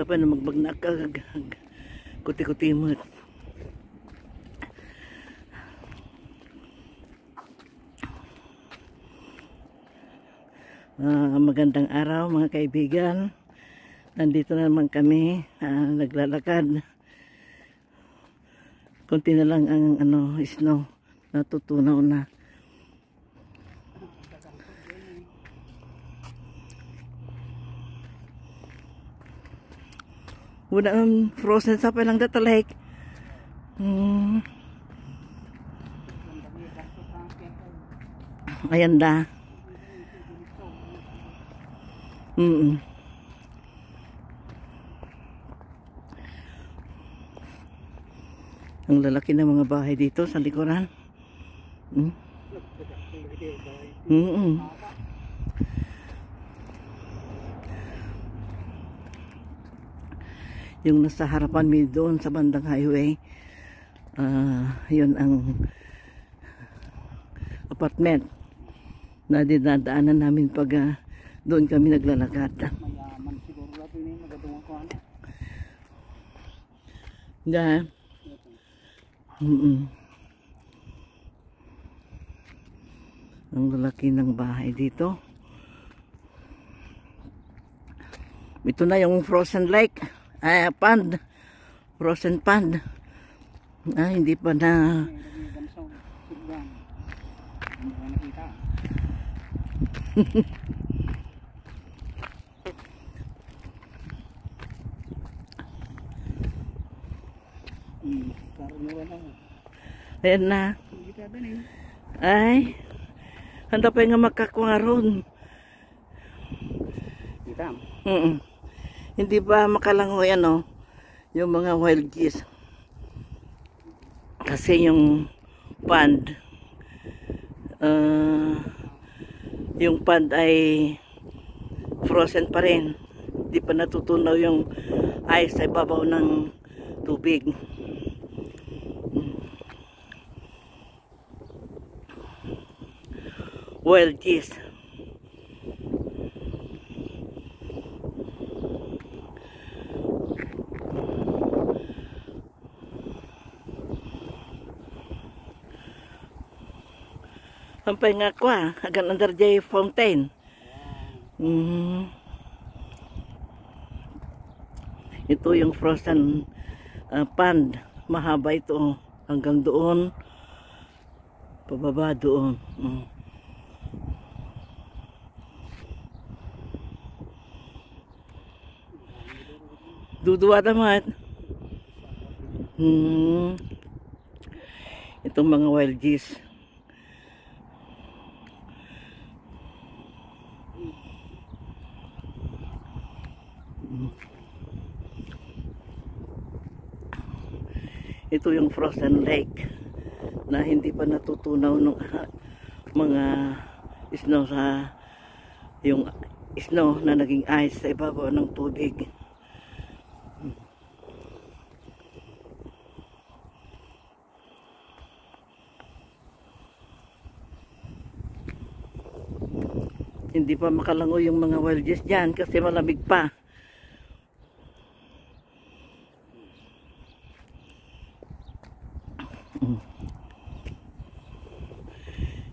Tapos na magbagnak kuti-kuti mo. Magandang araw mga kaibigan. Nandito na naman kami, naglalakad. Kunti na lang ang snow, natutunaw na. Wala ang frozen sa palang data lake. Ayan da. Ang lalaki ng mga bahay dito sa likuran. Yung nasa harapan mi doon sa bandang highway, yun ang apartment na dinadaanan namin pag doon kami naglalakad. Mayaman siguro lahat yun yung magadungan ko ano. Diyan. Ang lalaki ng bahay dito. Ito na yung frozen lake. Pond. Frozen pond. Hindi pa na... Ayan na. Ay, handa pa nga makakwaron. Hindi ba makalangoy yung mga wild geese. Kasi yung pond, ay frozen pa rin. Hindi pa natutunaw yung ice sa ibabaw ng tubig. Wild geese. Sampay nga ko agan under jay fountain. Ito yung frozen pond. Mahaba ito hanggang doon. Pababa doon. Duduwa naman. Itong mga wild geese. Ito yung frozen lake na hindi pa natutunaw ng mga snow sa yung snow na naging ice sa ibabaw ng tubig. Hindi pa makalangoy yung mga wild geese dyan kasi malamig pa.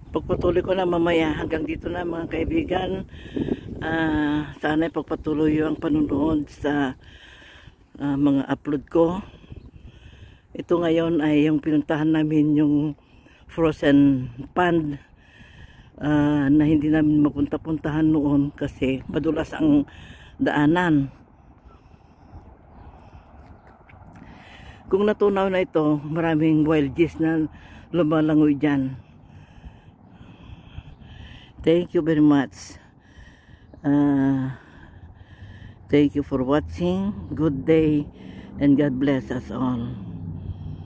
Pagpatuloy ko na mamaya hanggang dito na mga kaibigan. Sana pagpatuloy yung panunood sa mga upload ko. Ito ngayon ay yung pinuntahan namin yung frozen pond na hindi namin mapunta-puntahan noon kasi madulas ang daanan. Kung natunaw na ito, maraming wild geese na lumalangoy dyan. Thank you very much. Thank you for watching. Good day and God bless us all.